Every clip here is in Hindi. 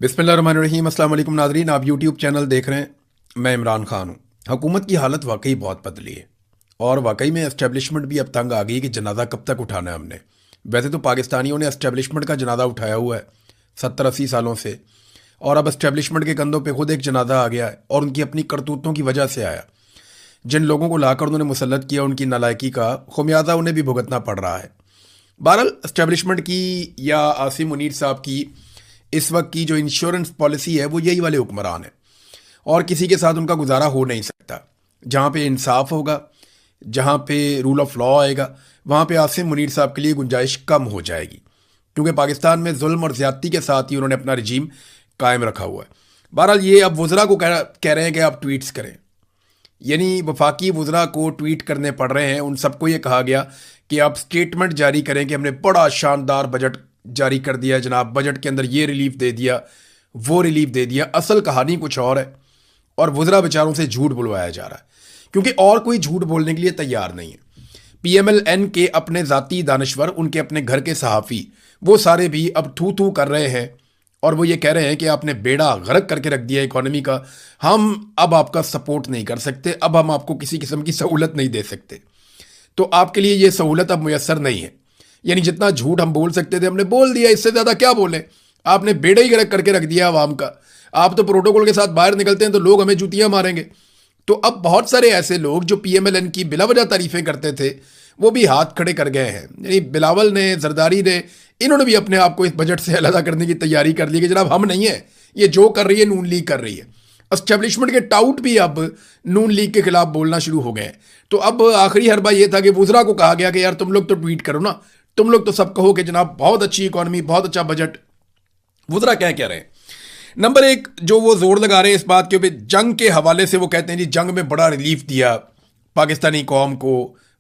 बिस्मिल्लाहिर्रहमानिर्रहीम। अस्सलाम वालेकुम नाज़रीन, आप यूट्यूब चैनल देख रहे हैं। मैं इमरान खान हूँ। हुकूमत की हालत वाकई बहुत बदली है और वाकई में एस्टेब्लिशमेंट भी अब तंग आ गई कि जनाजा कब तक उठाना है हमने। वैसे तो पाकिस्तानियों ने एस्टेब्लिशमेंट का जनाजा उठाया हुआ है 70-80 सालों से, और अब एस्टेब्लिशमेंट के कंधों पे खुद एक जनाजा आ गया है और उनकी अपनी करतूतों की वजह से आया। जिन लोगों को लाकर उन्होंने मुसल्लत किया, उनकी नालायकी का खुमियाजा उन्हें भी भुगतना पड़ रहा है। बहरहाल एस्टेब्लिशमेंट की या आसिम मुनीर साहब की इस वक्त की जो इंश्योरेंस पॉलिसी है वो यही वाले हुक्मरान है और किसी के साथ उनका गुजारा हो नहीं सकता। जहाँ पे इंसाफ होगा, जहाँ पे रूल ऑफ लॉ आएगा, वहाँ पे आसिम मुनीर साहब के लिए गुंजाइश कम हो जाएगी, क्योंकि पाकिस्तान में जुल्म और ज़्यादती के साथ ही उन्होंने अपना रजीम कायम रखा हुआ है। बहरहाल ये अब वज़रा को कह रहे हैं कि आप ट्वीट्स करें, यानी वफाकी वज़रा को ट्वीट करने पड़ रहे हैं। उन सबको ये कहा गया कि आप स्टेटमेंट जारी करें कि हमने बड़ा शानदार बजट जारी कर दिया जनाब, बजट के अंदर ये रिलीफ दे दिया, वो रिलीफ दे दिया। असल कहानी कुछ और है और वज़रा बेचारों से झूठ बुलवाया जा रहा है, क्योंकि और कोई झूठ बोलने के लिए तैयार नहीं है। PMLN के अपने ज़ाती दानश्वर, उनके अपने घर के सहाफ़ी, वो सारे भी अब थू थू कर रहे हैं और वो ये कह रहे हैं कि आपने बेड़ा गर्क करके रख दिया इकोनॉमी का, हम अब आपका सपोर्ट नहीं कर सकते, अब हम आपको किसी किस्म की सहूलत नहीं दे सकते। तो आपके लिए ये सहूलत अब मुयस्सर नहीं है। यानी जितना झूठ हम बोल सकते थे हमने बोल दिया, इससे ज़्यादा क्या बोलें। आपने बेड़ा ही गर्क करके रख दिया आवाम का। आप तो प्रोटोकॉल के साथ बाहर निकलते हैं तो लोग हमें जूतियां मारेंगे। तो अब बहुत सारे ऐसे लोग जो PMLN की बिला वजह तारीफें करते थे वो भी हाथ खड़े कर गए हैं। यानी बिलावल ने, जरदारी ने, इन्होंने भी अपने आप को इस बजट से अलग करने की तैयारी कर ली कि जनाब हम नहीं है, ये जो कर रही है नून लीग कर रही है। एस्टेब्लिशमेंट के टाउट भी अब नून लीग के खिलाफ बोलना शुरू हो गए हैं। तो अब आखिरी हरबा ये था कि वज़रा को कहा गया कि यार तुम लोग तो ट्वीट करो ना, तुम लोग तो सब कहो कि जनाब बहुत अच्छी इकोनॉमी, बहुत अच्छा बजट। वज़रा क्या कह रहे हैं? नंबर एक, जो वो जोर लगा रहे हैं इस बात के ऊपर, जंग के हवाले से वो कहते हैं जी जंग में बड़ा रिलीफ दिया पाकिस्तानी कौम को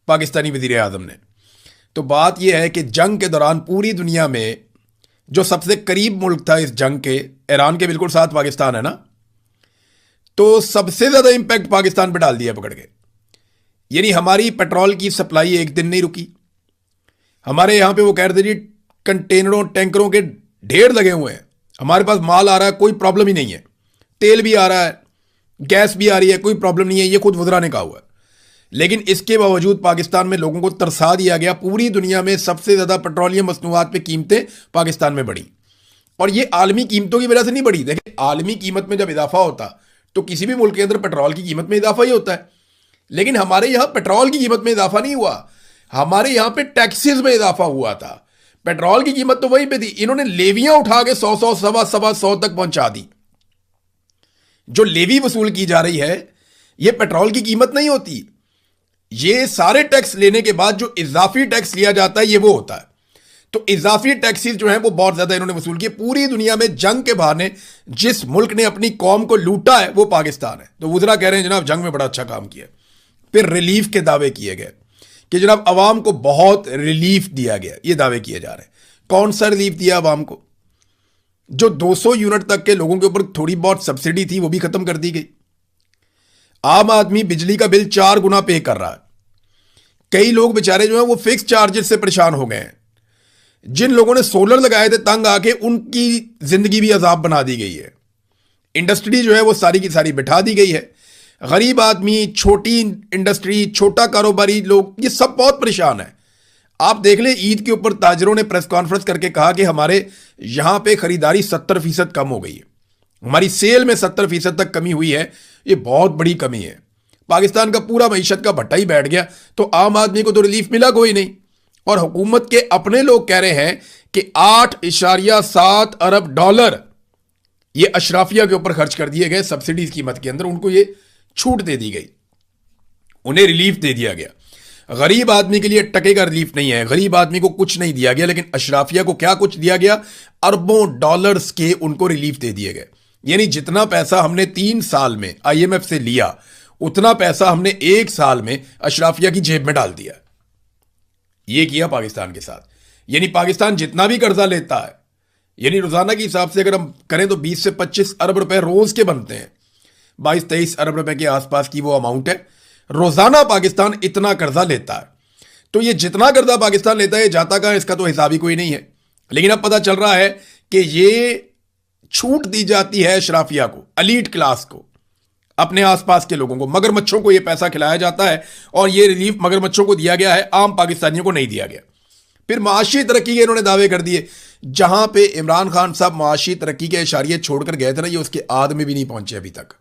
पाकिस्तानी वज़ीर आज़म ने। तो बात यह है कि जंग के दौरान पूरी दुनिया में जो सबसे करीब मुल्क था इस जंग के, ईरान के बिल्कुल साथ पाकिस्तान है ना, तो सबसे ज़्यादा इंपैक्ट पाकिस्तान पर डाल दिया पकड़ के। यानी हमारी पेट्रोल की सप्लाई एक दिन नहीं रुकी। हमारे यहाँ पे वो कह रहे थे जी कंटेनरों टैंकरों के ढेर लगे हुए हैं, हमारे पास माल आ रहा है, कोई प्रॉब्लम ही नहीं है, तेल भी आ रहा है, गैस भी आ रही है, कोई प्रॉब्लम नहीं है। ये खुद वज़रा ने कहा हुआ है। लेकिन इसके बावजूद पाकिस्तान में लोगों को तरसा दिया गया। पूरी दुनिया में सबसे ज़्यादा पेट्रोलियम मसनूआत पे कीमतें पाकिस्तान में बढ़ी, और ये आलमी कीमतों की वजह से नहीं बढ़ी। देखिए, आलमी कीमत में जब इजाफा होता तो किसी भी मुल्क के अंदर पेट्रोल की कीमत में इजाफा ही होता है। लेकिन हमारे यहाँ पेट्रोल की कीमत में इजाफा नहीं हुआ, हमारे यहाँ पे टैक्सेस में इजाफा हुआ था। पेट्रोल की कीमत तो वहीं पे थी, इन्होंने लेवियां उठा के 100 सवा 100 तक पहुंचा दी। जो लेवी वसूल की जा रही है ये पेट्रोल की कीमत नहीं होती। ये सारे टैक्स लेने के बाद जो इजाफी टैक्स लिया जाता है ये वो होता है। तो इजाफी टैक्सेस जो हैं वो बहुत ज्यादा इन्होंने वसूल किए। पूरी दुनिया में जंग के बहाने जिस मुल्क ने अपनी कौम को लूटा है वो पाकिस्तान है। तो वज़रा कह रहे हैं जनाब जंग में बड़ा अच्छा काम किया। फिर रिलीफ के दावे किए गए कि जनाब अवाम को बहुत रिलीफ दिया गया, ये दावे किए जा रहे हैं। कौन सा रिलीफ दिया अवाम को? जो 200 यूनिट तक के लोगों के ऊपर थोड़ी बहुत सब्सिडी थी वो भी खत्म कर दी गई। आम आदमी बिजली का बिल 4 गुना पे कर रहा है। कई लोग बेचारे जो हैं वो फिक्स चार्जेस से परेशान हो गए हैं। जिन लोगों ने सोलर लगाए थे तंग आके, उनकी जिंदगी भी अजाब बना दी गई है। इंडस्ट्री जो है वो सारी की सारी बिठा दी गई है। गरीब आदमी, छोटी इंडस्ट्री, छोटा कारोबारी लोग, ये सब बहुत परेशान है। आप देख लें, ईद के ऊपर ताजरों ने प्रेस कॉन्फ्रेंस करके कहा कि हमारे यहां पे खरीदारी 70% कम हो गई है, हमारी सेल में 70% तक कमी हुई है। ये बहुत बड़ी कमी है। पाकिस्तान का पूरा मईशत का भट्टा ही बैठ गया, तो आम आदमी को तो रिलीफ मिला कोई नहीं। और हुकूमत के अपने लोग कह रहे हैं कि 8.7 अरब डॉलर ये अशराफिया के ऊपर खर्च कर दिए गए सब्सिडीज कीमत के अंदर। उनको ये छूट दे दी गई, उन्हें रिलीफ दे दिया गया। गरीब आदमी के लिए टके का रिलीफ नहीं है, गरीब आदमी को कुछ नहीं दिया गया। लेकिन अशराफिया को क्या कुछ दिया गया? अरबों डॉलर्स के उनको रिलीफ दे दिए गए। यानी जितना पैसा हमने 3 साल में IMF से लिया, उतना पैसा हमने 1 साल में अशराफिया की जेब में डाल दिया। यह किया पाकिस्तान के साथ। यानी पाकिस्तान जितना भी कर्जा लेता है, यानी रोजाना के हिसाब से अगर हम करें तो 20 से 25 अरब रुपए रोज के बनते हैं। 22-23 अरब रुपए के आसपास की वो अमाउंट है। रोजाना पाकिस्तान इतना कर्जा लेता है। तो ये जितना कर्जा पाकिस्तान लेता है जाता कहां, इसका तो हिसाब ही कोई नहीं है। लेकिन अब पता चल रहा है कि ये छूट दी जाती है अशराफिया को, अलीट क्लास को, अपने आसपास के लोगों को। मगरमच्छों को यह पैसा खिलाया जाता है और यह रिलीफ मगरमच्छों को दिया गया है, आम पाकिस्तानियों को नहीं दिया गया। फिर माशी तरक्की के इन्होंने दावे कर दिए। जहां पे इमरान खान साहब माशी तरक्की के इशारे छोड़कर गए थे ना, ये उसके आद में भी नहीं पहुंचे अभी तक।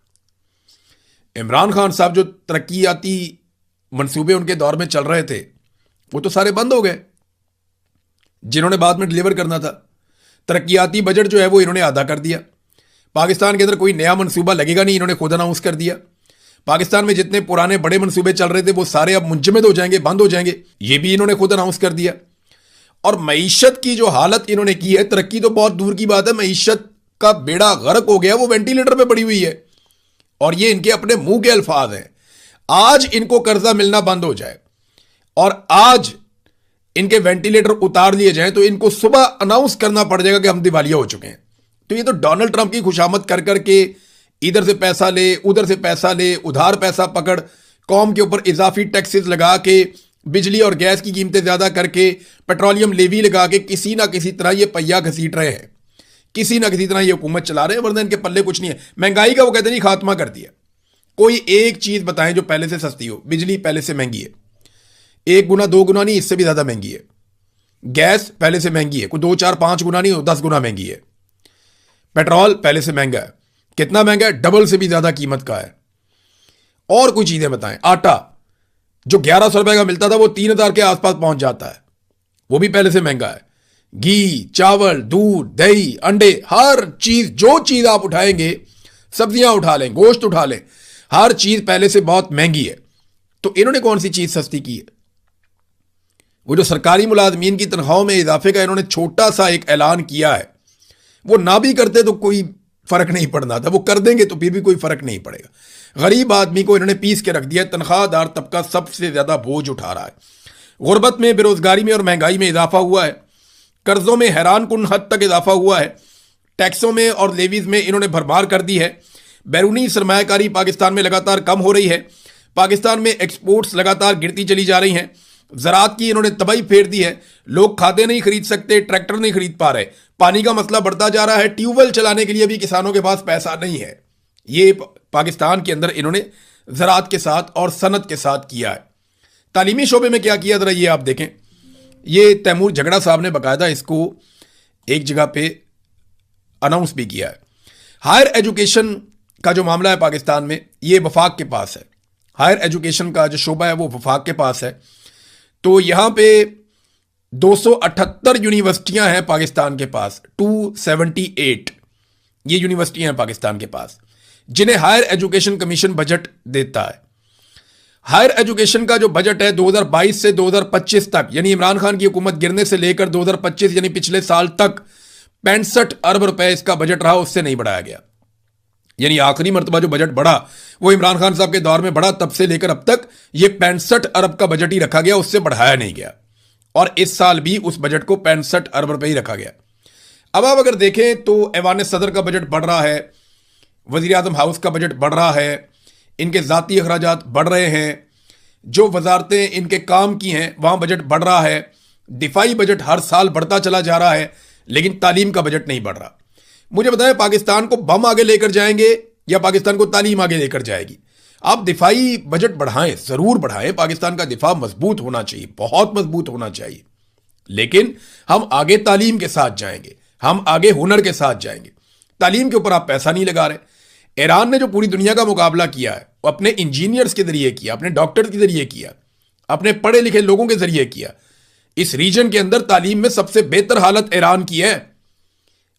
इमरान खान साहब जो तरक्कियाती मंसूबे उनके दौर में चल रहे थे वो तो सारे बंद हो गए, जिन्होंने बाद में डिलीवर करना था। तरक्कियाती बजट जो है वो इन्होंने आधा कर दिया। पाकिस्तान के अंदर कोई नया मंसूबा लगेगा नहीं, इन्होंने खुद अनाउंस कर दिया। पाकिस्तान में जितने पुराने बड़े मंसूबे चल रहे थे वो सारे अब मुंजमद हो जाएंगे, बंद हो जाएंगे, ये भी इन्होंने खुद अनाउंस कर दिया। और मईशत की जो हालत इन्होंने की है, तरक्की तो बहुत दूर की बात है, मईशत का बेड़ा गर्क हो गया, वो वेंटिलेटर पे पड़ी हुई है। और ये इनके अपने मुंह के अल्फाज हैं। आज इनको कर्जा मिलना बंद हो जाए और आज इनके वेंटिलेटर उतार लिए जाएं तो इनको सुबह अनाउंस करना पड़ जाएगा कि हम दिवालिया हो चुके हैं। तो ये तो डोनाल्ड ट्रंप की खुशामद कर करके इधर से पैसा ले, उधर से पैसा ले, उधार पैसा पकड़, कौम के ऊपर इजाफी टैक्सेस लगा के, बिजली और गैस की कीमतें ज्यादा करके, पेट्रोलियम लेवी लगा के किसी ना किसी तरह ये पहिया घसीट रहे हैं, किसी ना किसी तरह ये हुकूमत चला रहे हैं, वरना इनके पल्ले कुछ नहीं है। महंगाई का वो कहते नहीं खात्मा कर दिया। कोई एक चीज बताएं जो पहले से सस्ती हो। बिजली पहले से महंगी है, 1 गुना 2 गुना नहीं, इससे भी ज्यादा महंगी है। गैस पहले से महंगी है, कोई 2 4 5 गुना नहीं, 10 गुना महंगी है। पेट्रोल पहले से महंगा है। कितना महंगा है? डबल से भी ज्यादा कीमत का है। और कोई चीजें बताएं। आटा जो 1100 रुपए का मिलता था वो 3000 के आसपास पहुंच जाता है, वो भी पहले से महंगा है। घी, चावल, दूध, दही, अंडे, हर चीज, जो चीज आप उठाएंगे, सब्जियां उठा लें, गोश्त उठा लें, हर चीज पहले से बहुत महंगी है। तो इन्होंने कौन सी चीज सस्ती की है? वो जो सरकारी मुलाजमीन की तनख्वाहों में इजाफे का इन्होंने छोटा सा एक ऐलान किया है, वो ना भी करते तो कोई फर्क नहीं पड़ना था, वो कर देंगे तो फिर भी कोई फर्क नहीं पड़ेगा। गरीब आदमी को इन्होंने पीस के रख दिया। तनख्वाहदार तबका सबसे ज्यादा बोझ उठा रहा है। गुर्बत में, बेरोजगारी में और महंगाई में इजाफा हुआ है। कर्जों में हैरान कुन हद तक इजाफा हुआ है। टैक्सों में और लेवीज में इन्होंने भरमार कर दी है। बैरूनी सरमायाकारी पाकिस्तान में लगातार कम हो रही है। पाकिस्तान में एक्सपोर्ट्स लगातार गिरती चली जा रही हैं। ज़राअत की इन्होंने तबाही फेर दी है। लोग खादे नहीं खरीद सकते, ट्रैक्टर नहीं खरीद पा रहे, पानी का मसला बढ़ता जा रहा है, ट्यूबवेल चलाने के लिए भी किसानों के पास पैसा नहीं है। ये पाकिस्तान के अंदर इन्होंने ज़राअत के साथ और सनत के साथ किया है। तालीमी शोबे में क्या किया, जरा ये आप देखें। ये तैमूर झगड़ा साहब ने बाकायदा इसको एक जगह पे अनाउंस भी किया है। हायर एजुकेशन का जो मामला है पाकिस्तान में, ये वफाक के पास है। हायर एजुकेशन का जो शोबा है वो वफाक के पास है। तो यहां पे 278 यूनिवर्सिटियां हैं पाकिस्तान के पास, 278 ये यूनिवर्सिटियां हैं पाकिस्तान के पास, जिन्हें हायर एजुकेशन कमीशन बजट देता है। हायर एजुकेशन का जो बजट है 2022 से 2025 तक, यानी इमरान खान की हुकूमत गिरने से लेकर 2025 यानी पिछले साल तक 65 अरब रुपए इसका बजट रहा, उससे नहीं बढ़ाया गया। यानी आखिरी मरतबा जो बजट बढ़ा वो इमरान खान साहब के दौर में बढ़ा, तब से लेकर अब तक ये 65 अरब का बजट ही रखा गया, उससे बढ़ाया नहीं गया। और इस साल भी उस बजट को 65 अरब रुपए ही रखा गया। अब आप अगर देखें तो ऐवान सदर का बजट बढ़ रहा है, वजीर आजम हाउस का बजट बढ़ रहा है, इनके ज़ाती अखराजात बढ़ रहे हैं, जो वजारतें इनके काम की हैं वहाँ बजट बढ़ रहा है, दिफाई बजट हर साल बढ़ता चला जा रहा है, लेकिन तालीम का बजट नहीं बढ़ रहा। मुझे बताएं, पाकिस्तान को बम आगे लेकर जाएंगे या पाकिस्तान को तालीम आगे लेकर जाएगी? आप दिफाई बजट बढ़ाएं, ज़रूर बढ़ाएं, पाकिस्तान का दिफा मजबूत होना चाहिए, बहुत मजबूत होना चाहिए, लेकिन हम आगे तालीम के साथ जाएंगे, हम आगे हुनर के साथ जाएंगे। तालीम के ऊपर आप पैसा नहीं लगा रहे। ईरान ने जो पूरी दुनिया का मुकाबला किया है वो अपने इंजीनियर्स के जरिए किया, अपने डॉक्टर्स के जरिए किया, अपने पढ़े लिखे लोगों के जरिए किया। इस रीजन के अंदर तालीम में सबसे बेहतर हालत ईरान की है।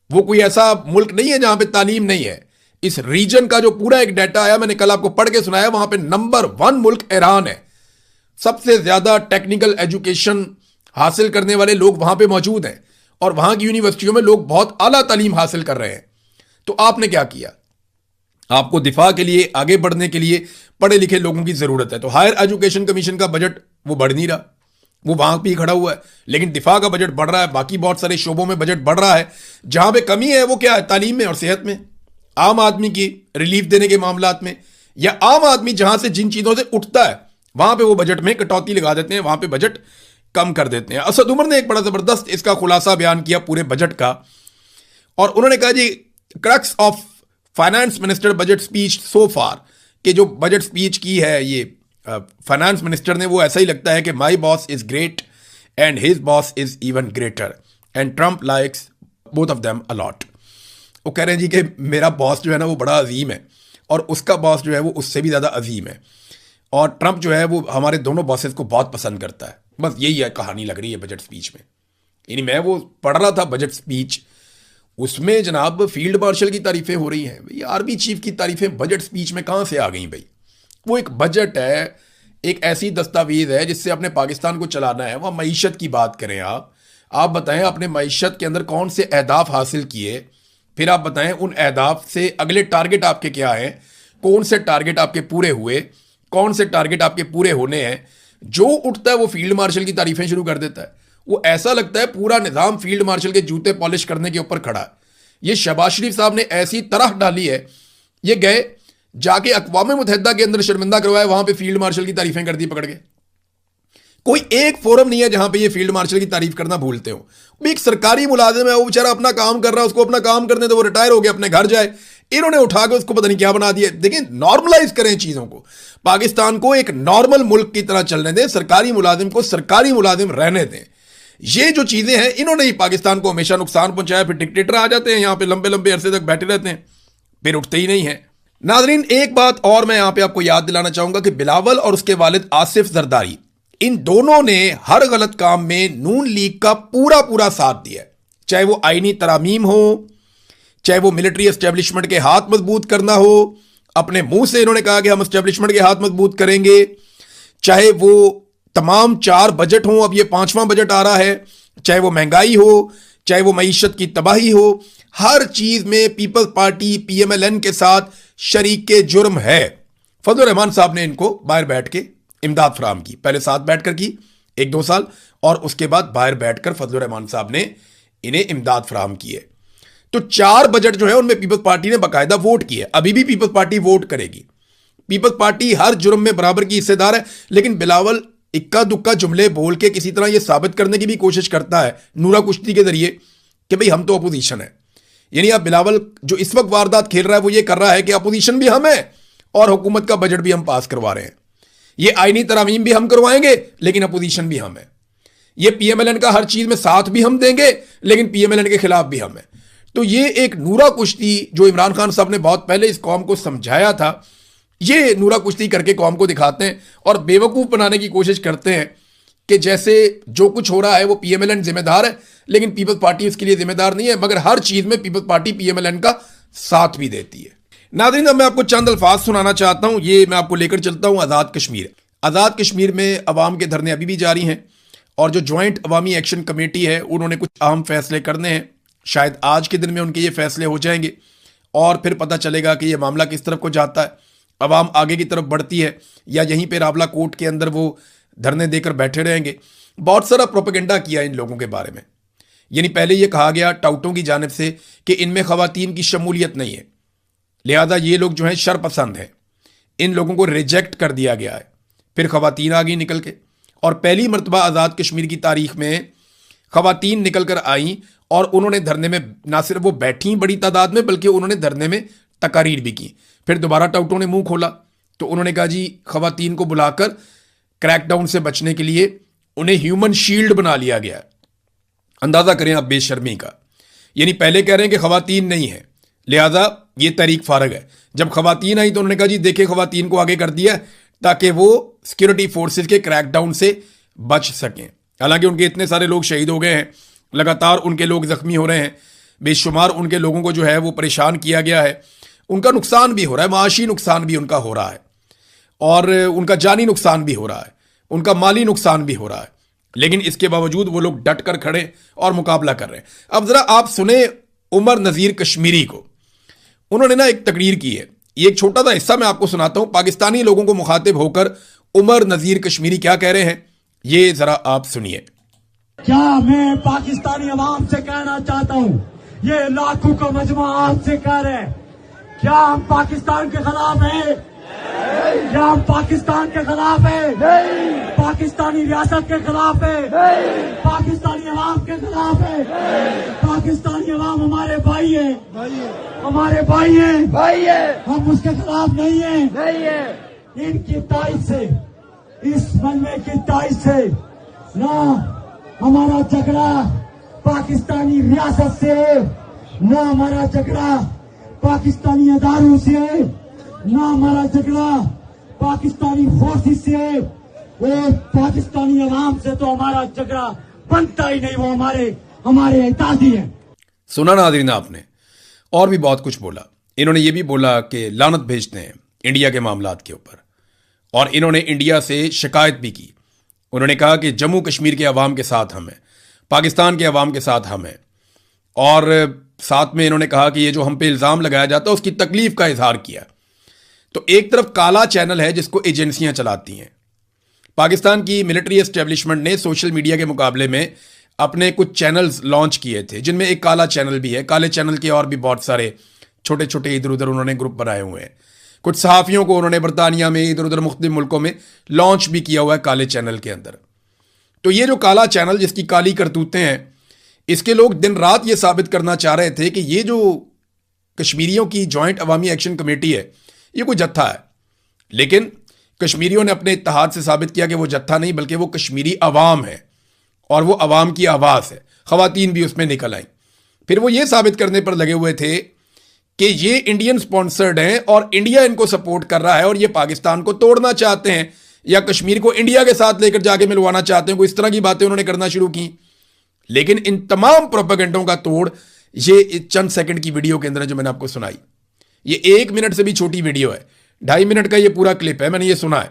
वो कोई ऐसा मुल्क नहीं है जहां पे तालीम नहीं है। इस रीजन का जो पूरा एक डाटा आया, मैंने कल आपको पढ़ के सुनाया, वहां पे नंबर 1 मुल्क ईरान है। सबसे ज्यादा टेक्निकल एजुकेशन हासिल करने वाले लोग वहां पे मौजूद हैं और वहां की यूनिवर्सिटियों में लोग बहुत आला तालीम हासिल कर रहे हैं। तो आपने क्या किया? आपको दिफा के लिए, आगे बढ़ने के लिए पढ़े लिखे लोगों की जरूरत है। तो हायर एजुकेशन कमीशन का बजट वो बढ़ नहीं रहा, वो वहां भी खड़ा हुआ है, लेकिन दिफा का बजट बढ़ रहा है, बाकी बहुत सारे शोबों में बजट बढ़ रहा है। जहां पे कमी है वो क्या है? तालीम में और सेहत में, आम आदमी की रिलीफ देने के मामलात में, या आम आदमी जहां से जिन चीजों से उठता है वहां पे वो बजट में कटौती लगा देते हैं, वहां पे बजट कम कर देते हैं। असद उमर ने एक बड़ा जबरदस्त इसका खुलासा बयान किया पूरे बजट का, और उन्होंने कहा जी crux of finance minister budget speech so far, कि जो बजट स्पीच की है ये फाइनेंस मिनिस्टर ने, वो ऐसा ही लगता है कि my boss is great and his boss is even greater and Trump likes both of them allot. वो कह रहे हैं जी कि मेरा बॉस जो है ना वो बड़ा अजीम है और उसका बॉस जो है वो उससे भी ज़्यादा अजीम है, और ट्रंप जो है वो हमारे दोनों बॉसेस को बहुत पसंद करता है। बस यही है कहानी लग रही है बजट स्पीच में। यानी मैं वो पढ़ रहा था बजट स्पीच, उसमें जनाब फील्ड मार्शल की तारीफें हो रही हैं, भाई आर्मी चीफ की तारीफें बजट स्पीच में कहाँ से आ गई भाई? वो एक बजट है, एक ऐसी दस्तावेज है जिससे अपने पाकिस्तान को चलाना है। वह मईशत की बात करें, आप बताएं अपने मईशत के अंदर कौन से अहदाफ हासिल किए, फिर आप बताएं उन अहदाफ से अगले टारगेट आपके क्या हैं, कौन से टारगेट आपके पूरे हुए, कौन से टारगेट आपके पूरे होने हैं। जो उठता है वो फील्ड मार्शल की तारीफें शुरू कर देता है। वो ऐसा लगता है पूरा निज़ाम फील्ड मार्शल के जूते पॉलिश करने के ऊपर खड़ा है। ये शहबाज शरीफ साहब ने ऐसी तरह डाली है, ये गए जाके अक़वाम मुत्तहिदा के अंदर शर्मिंदा करवाया, वहां पे फील्ड मार्शल की तारीफें कर दी पकड़ के। कोई एक फोरम नहीं है जहां पे ये फील्ड मार्शल की तारीफ करना भूलते हो। एक सरकारी मुलाजिम है, वो बेचारा अपना काम कर रहा है, उसको अपना काम करने दो, वो रिटायर हो गया अपने घर जाए। इन्होंने उठा के उसको पता नहीं क्या बना दिया। देखिए, नॉर्मलाइज करें चीजों को, पाकिस्तान को एक नॉर्मल मुल्क की तरह चलने दें, सरकारी मुलाजिम को सरकारी मुलाजिम रहने दें। ये जो चीजें हैं, इन्होंने ही पाकिस्तान को हमेशा नुकसान पहुंचाया। फिर डिक्टेटर आ जाते हैं यहां पे, लंबे लंबे अरसे तक बैठे रहते हैं, फिर उठते ही नहीं है। नाजरीन, एक बात और मैं यहां पे आपको याद दिलाना चाहूंगा कि बिलावल और उसके वालिद आसिफ जरदारी, इन दोनों ने हर गलत काम में नून लीग का पूरा पूरा साथ दिया, चाहे वो आईनी तरामीम हो, चाहे वो मिलिट्री एस्टेब्लिशमेंट के हाथ मजबूत करना हो। अपने मुंह से इन्होंने कहा कि हम एस्टेब्लिशमेंट के हाथ मजबूत करेंगे, चाहे वो तमाम 4 बजट हों, अब ये 5वां बजट आ रहा है, चाहे वो महंगाई हो, चाहे वो मईशत की तबाही हो, हर चीज में पीपल्स पार्टी पीएमएलएन के साथ शरीके जुर्म है। फजलुर रहमान साहब ने इनको बाहर बैठ के इमदाद फराहम की, पहले साथ बैठकर की 1-2 साल, और उसके बाद बाहर बैठकर फजलुर रहमान साहब ने इन्हें इमदाद फराहम की है। तो 4 बजट जो है उनमें पीपल्स पार्टी ने बाकायदा वोट की है। अभी भी पीपल्स पार्टी वोट करेगी। पीपल्स पार्टी हर जुर्म में बराबर की हिस्सेदार है। लेकिन बिलावल इक्का दुक्का जुमले बोल के किसी तरह यह साबित करने की भी कोशिश करता है नूरा कुश्ती के जरिए कि भाई हम तो अपोजिशन है। यानी अब बिलावल जो इस वक्त वारदात खेल रहा है वो ये कर रहा है कि अपोजिशन भी हम है और हुकूमत का बजट भी हम पास करवा रहे हैं। ये आईनी तरामीम भी हम करवाएंगे लेकिन अपोजिशन भी हम है। ये पीएमएलएन का हर चीज में साथ भी हम देंगे लेकिन पीएमएलएन के खिलाफ भी हम है। तो ये एक नूरा कुश्ती जो इमरान खान साहब ने बहुत पहले इस कौम को समझाया था, ये नूरा कुश्ती करके कौम को दिखाते हैं और बेवकूफ बनाने की कोशिश करते हैं कि जैसे जो कुछ हो रहा है वो पीएमएलएन जिम्मेदार है, लेकिन पीपल्स पार्टी इसके लिए जिम्मेदार नहीं है। मगर हर चीज में पीपल्स पार्टी पीएमएलएन का साथ भी देती है। नाज़रीन, अब मैं आपको चंद अल्फाज सुनाना चाहता हूं। ये मैं आपको लेकर चलता हूं आज़ाद कश्मीर। आज़ाद कश्मीर में अवाम के धरने अभी भी जारी हैं और जो ज्वाइंट अवामी एक्शन कमेटी है उन्होंने कुछ अहम फैसले करने हैं। शायद आज के दिन में उनके ये फैसले हो जाएंगे और फिर पता चलेगा कि ये मामला किस तरफ को जाता है। अवाम आगे की तरफ बढ़ती है या यहीं पे रावला कोर्ट के अंदर वो धरने देकर बैठे रहेंगे। बहुत सारा प्रोपेगेंडा किया इन लोगों के बारे में। यानी पहले ये कहा गया टाउटों की जानिब से कि इनमें खवातीन की शमूलियत नहीं है, लिहाजा ये लोग जो हैं शरपसंद हैं, इन लोगों को रिजेक्ट कर दिया गया है। फिर खवातीन आ गई निकल के और पहली मरतबा आज़ाद कश्मीर की तारीख में खवातीन निकल कर आई और उन्होंने धरने में ना सिर्फ वो बैठी बड़ी तादाद में बल्कि उन्होंने धरने में तकारीर भी की। फिर दोबारा टाउटों ने मुंह खोला तो उन्होंने कहा जी खवातीन को बुलाकर क्रैकडाउन से बचने के लिए उन्हें ह्यूमन शील्ड बना लिया गया। अंदाजा करें आप बेशर्मी का। यानी पहले कह रहे हैं कि खवातीन नहीं है लिहाजा ये तहरीक फारग है। जब खवातीन आई तो उन्होंने कहा जी देखिए खवातीन को आगे कर दिया ताकि वो सिक्योरिटी फोर्सेस के क्रैकडाउन से बच सकें। हालांकि उनके इतने सारे लोग शहीद हो गए हैं, लगातार उनके लोग जख्मी हो रहे हैं, बेशुमार उनके लोगों को जो है वो परेशान किया गया है, उनका नुकसान भी हो रहा है, माशी नुकसान भी उनका हो रहा है और उनका जानी नुकसान भी हो रहा है, उनका माली नुकसान भी हो रहा है। लेकिन इसके बावजूद वो लोग डट कर खड़े और मुकाबला कर रहे हैं। अब जरा आप सुने उमर नज़ीर कश्मीरी को। उन्होंने ना एक तकरीर की है, ये एक छोटा सा हिस्सा मैं आपको सुनाता हूं। पाकिस्तानी लोगों को मुखातिब होकर उमर नज़ीर कश्मीरी क्या कह रहे हैं, ये जरा आप सुनिए। क्या मैं पाकिस्तानी अवाम से कहना चाहता हूं, ये लाखों का मजमा आपसे कह रहे हैं, क्या हम पाकिस्तान के खिलाफ हैं? क्या हम पाकिस्तान के खिलाफ है? पाकिस्तानी रियासत के खिलाफ है? पाकिस्तानी अवाम के खिलाफ है? पाकिस्तानी अवाम हमारे भाई है, हमारे भाई है, हम उसके खिलाफ नहीं है। इनकी ताइज से, इस मनमे की ताइज से ना हमारा झगड़ा पाकिस्तानी रियासत से, ना हमारा झगड़ा पाकिस्तानी अदारों से, ना हमारा झगड़ा पाकिस्तानी फोर्सेस से, और पाकिस्तानी अवाम से तो हमारा झगड़ा बनता ही नहीं, वो हमारे एहताजी हैं। सुना नाज़रीन आपने, और भी बहुत कुछ बोला। इन्होंने ये भी बोला कि लानत भेजते हैं इंडिया के मामलात के ऊपर, और इन्होंने इंडिया से शिकायत भी की। उन्होंने कहा कि जम्मू कश्मीर के अवाम के साथ हम हैं, पाकिस्तान के अवाम के साथ हम हैं, और साथ में इन्होंने कहा कि ये जो हम पे इल्ज़ाम लगाया जाता है उसकी तकलीफ का इजहार किया। तो एक तरफ काला चैनल है जिसको एजेंसियां चलाती हैं। पाकिस्तान की मिलिट्री एस्टेब्लिशमेंट ने सोशल मीडिया के मुकाबले में अपने कुछ चैनल्स लॉन्च किए थे, जिनमें एक काला चैनल भी है। काले चैनल के और भी बहुत सारे छोटे छोटे इधर उधर उन्होंने ग्रुप बनाए हुए हैं। कुछ सहाफ़ियों को उन्होंने बरतानिया में, इधर उधर मुख्तलिफ मुल्कों में लॉन्च भी किया हुआ है काले चैनल के अंदर। तो ये जो काला चैनल जिसकी काली करतूतें हैं, इसके लोग दिन रात ये साबित करना चाह रहे थे कि ये जो कश्मीरियों की जॉइंट अवामी एक्शन कमेटी है ये कोई जत्था है। लेकिन कश्मीरियों ने अपने इत्तेहाद से साबित किया कि वो जत्था नहीं बल्कि वो कश्मीरी अवाम है, और वो अवाम की आवाज़ है। ख़वातीन भी उसमें निकल आई। फिर वो ये साबित करने पर लगे हुए थे कि ये इंडियन स्पॉन्सर्ड हैं और इंडिया इनको सपोर्ट कर रहा है, और ये पाकिस्तान को तोड़ना चाहते हैं या कश्मीर को इंडिया के साथ लेकर जाके मिलवाना चाहते हैं। कोई इस तरह की बातें उन्होंने करना शुरू की। लेकिन इन तमाम प्रोपेगेंडों का तोड़ ये चंद सेकंड की वीडियो के अंदर जो मैंने आपको सुनाई, ये 1 मिनट से भी छोटी वीडियो है, 2.5 मिनट का ये पूरा क्लिप है, मैंने ये सुना है।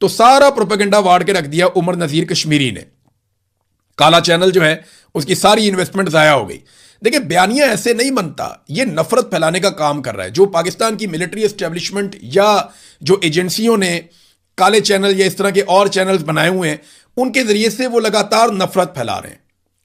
तो सारा प्रोपेगेंडा वाड़ के रख दिया उमर नज़ीर कश्मीरी ने। काला चैनल जो है उसकी सारी इन्वेस्टमेंट ज़ाया हो गई। देखिए, बयानिया ऐसे नहीं बनता, ये नफरत फैलाने का काम कर रहा है। जो पाकिस्तान की मिलिट्री एस्टेब्लिशमेंट या जो एजेंसियों ने काले चैनल या इस तरह के और चैनल्स बनाए हुए हैं, उनके जरिए से वो लगातार नफरत फैला रहे हैं।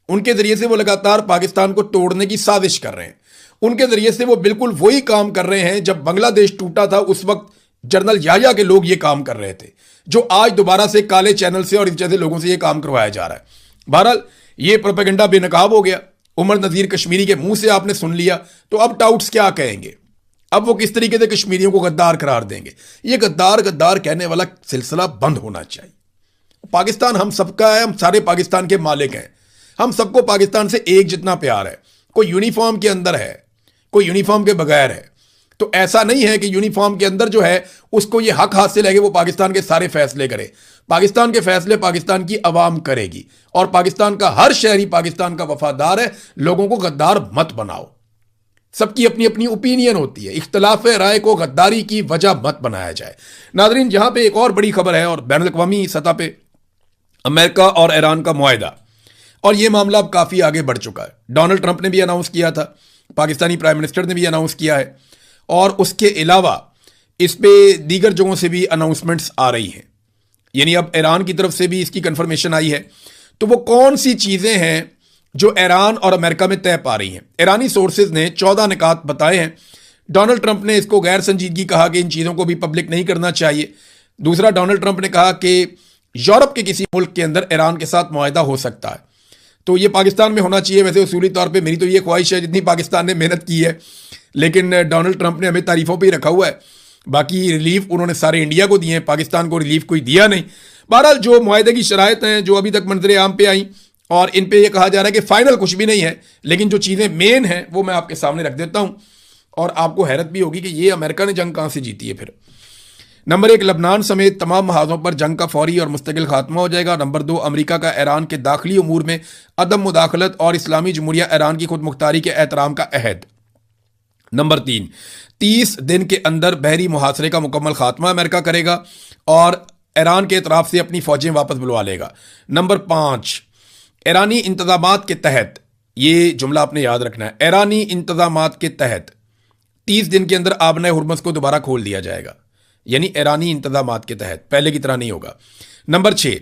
उनके जरिए से वो लगातार पाकिस्तान को तोड़ने की साजिश कर रहे हैं। उनके जरिए से वो बिल्कुल वही काम कर रहे हैं जब बांग्लादेश टूटा था, उस वक्त जनरल याया के लोग ये काम कर रहे थे, जो आज दोबारा से काले चैनल से और इस जैसे लोगों से ये काम करवाया जा रहा है। बहरहाल ये प्रोपेगेंडा बेनकाब हो गया। उमर नज़ीर कश्मीरी के मुंह से आपने सुन लिया, तो अब टाउट्स क्या कहेंगे? अब वो किस तरीके से कश्मीरियों को गद्दार करार देंगे? ये गद्दार गद्दार कहने वाला सिलसिला बंद होना चाहिए। पाकिस्तान हम सबका है, हम सारे पाकिस्तान के मालिक हैं, हम सबको पाकिस्तान से एक जितना प्यार है। कोई यूनिफॉर्म के अंदर है, कोई यूनिफॉर्म के बगैर है। तो ऐसा नहीं है कि यूनिफॉर्म के अंदर जो है उसको ये हक हासिल है कि वो पाकिस्तान के सारे फैसले करे। पाकिस्तान के फैसले पाकिस्तान की अवाम करेगी, और पाकिस्तान का हर शहरी पाकिस्तान का वफादार है। लोगों को गद्दार मत बनाओ। सबकी अपनी अपनी ओपिनियन होती है, इख्तलाफ राय को गद्दारी की वजह मत बनाया जाए। नाज़रीन, जहां पे एक और बड़ी खबर है, और बैनुल अक़वामी सतह पे अमेरिका और ईरान का मुआहदा, और यह मामला अब काफ़ी आगे बढ़ चुका है। डोनाल्ड ट्रंप ने भी अनाउंस किया था, पाकिस्तानी प्राइम मिनिस्टर ने भी अनाउंस किया है, और उसके अलावा इस पे दीगर जगहों से भी अनाउंसमेंट्स आ रही हैं। यानी अब ईरान की तरफ से भी इसकी कंफर्मेशन आई है। तो वो कौन सी चीज़ें हैं जो ईरान और अमेरिका में तय पा रही हैं? ईरानी सोर्सेज ने 14 निकात बताए हैं। डोनाल्ड ट्रंप ने इसको गैर संजीदगी कहा कि इन चीज़ों को भी पब्लिक नहीं करना चाहिए। दूसरा, डोनाल्ड ट्रंप ने कहा कि यूरोप के किसी मुल्क के अंदर ईरान के साथ मुआहदा हो सकता है, तो ये पाकिस्तान में होना चाहिए। वैसे उसूली तौर पे मेरी तो ये ख्वाहिश है, जितनी पाकिस्तान ने मेहनत की है, लेकिन डोनाल्ड ट्रंप ने हमें तारीफों पे ही रखा हुआ है। बाकी रिलीफ उन्होंने सारे इंडिया को दिए हैं, पाकिस्तान को रिलीफ कोई दिया नहीं। बहरहाल जो मुआहदे की शराइत हैं जो अभी तक मंजर आम पे आई, और इन पे ये कहा जा रहा है कि फाइनल कुछ भी नहीं है, लेकिन जो चीज़ें मेन हैं वो मैं आपके सामने रख देता हूँ, और आपको हैरत भी होगी कि ये अमेरिका ने जंग कहाँ से जीती है। फिर नंबर 1, लबनान समेत तमाम महाजों पर जंग का फौरी और मुस्तकिल खात्मा हो जाएगा। नंबर 2, अमेरिका का ईरान के दाखिली उमूर में अदम मुदाखलत और इस्लामी जमहूरिया ईरान की खुद मुख्तारी के एहतराम का अहद। नंबर 3, 30 दिन के अंदर बहरी मुहासरे का मुकम्मल खात्मा अमेरिका करेगा और ईरान के इतराफ़ से अपनी फ़ौजें वापस बुलवा लेगा। नंबर 5, ईरानी इंतज़ामात के तहत, ये जुमला आपने याद रखना है, ईरानी इंतज़ामात के तहत 30 दिन के अंदर आबना हुर्मुज़ को दोबारा खोल दिया जाएगा। यानी ईरानी इंतज़ामात के तहत, पहले की तरह नहीं होगा। नंबर 6,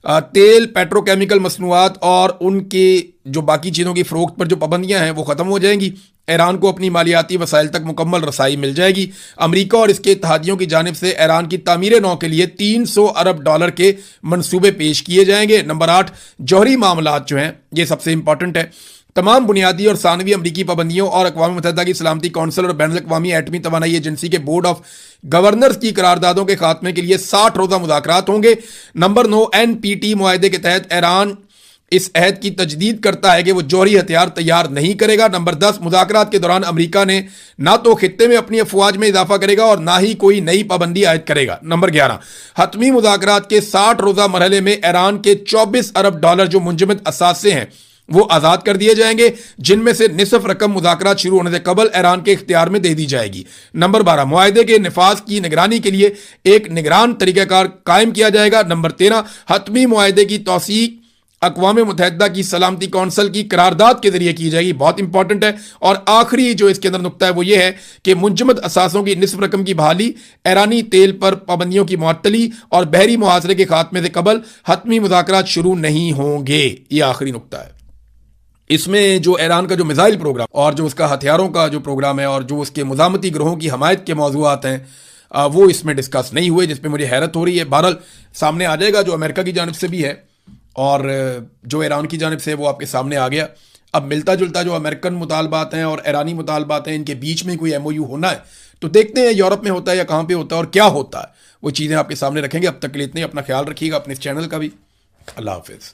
तेल, पेट्रोकेमिकल मसनूआत और उनके जो बाकी चीज़ों की फ़रोख्त पर जो पाबंदियां हैं वो ख़त्म हो जाएंगी। ईरान को अपनी मालियाती वसाइल तक मुकम्मल रसाई मिल जाएगी। अमेरिका और इसके इत्तेहादियों की जानिब से ईरान की तामीर नौ के लिए $300 अरब के मंसूबे पेश किए जाएंगे। नंबर 8, जौहरी मामलात जो हैं ये सबसे इंपॉर्टेंट है। तमाम बुनियादी और सानवी अमरीकी पाबंदियों और अक़वाम मुत्तहिदा की सलामती कौंसिल और बैनुल अक़वामी एटमी तवानाई एजेंसी के बोर्ड ऑफ गवर्नर्स की करारदादों के खात्मे के लिए 60 रोज़ा मुज़ाकरात होंगे। नंबर 9, NPT मुआहदे के तहत ईरान इस अहद की तजदीद करता है कि वो जौहरी हथियार तैयार नहीं करेगा। नंबर 10, मुज़ाकरात के दौरान अमेरिका ने ना तो खित्ते में अपनी अफवाज में इजाफा करेगा और ना ही कोई नई पाबंदी आयद करेगा। नंबर 11, हतमी मुज़ाकरात के 60 रोज़ा मरहले में ईरान के $24 अरब जो मुंजमद असासे हैं वो आज़ाद कर दिए जाएंगे, जिनमें से निसफ रकम मुज़ाकरात शुरू होने से कबल ईरान के इख्तियार में दे दी जाएगी। नंबर 12, मुआहदे के निफाज की निगरानी के लिए एक निगरान तरीक़ाकार कायम किया जाएगा। नंबर 13, हतमी मुआहदे की तौसीक अक़वाम मुत्तहिदा की सलामती कौंसिल की करारदाद के जरिए की जाएगी, बहुत इंपॉर्टेंट है। और आखिरी जो इसके अंदर नुक्ता है वो ये है कि मुंजमद असासों की निस्फ रकम की बहाली, ईरानी तेल पर पाबंदियों की मुअत्तली और बहरी मुहासरे के खात्मे से कबल हतमी मुज़ाकरात शुरू नहीं होंगे। ये आखिरी नुक्ता है। इसमें जो ईरान का जो मिसाइल प्रोग्राम और जो उसका हथियारों का जो प्रोग्राम है और जो उसके मुज़ामती ग्रोहों की हमायत के मौज़ूआत हैं वो इसमें डिस्कस नहीं हुए, जिस पे मुझे हैरत हो रही है। बहरहाल सामने आ जाएगा, जो अमेरिका की जानिब से भी है और जो ईरान की जानिब से वो आपके सामने आ गया। अब मिलता जुलता जो अमेरिकन मुतालबात हैं और ईरानी मुतालबात हैं, इनके बीच में कोई MOU होना है तो देखते हैं यूरोप में होता है या कहाँ पे होता है और क्या होता है, वो चीज़ें आपके सामने रखेंगे। अब तक के लिए इतने, अपना ख्याल रखिएगा, अपने इस चैनल का भी। अल्लाह हाफिज़।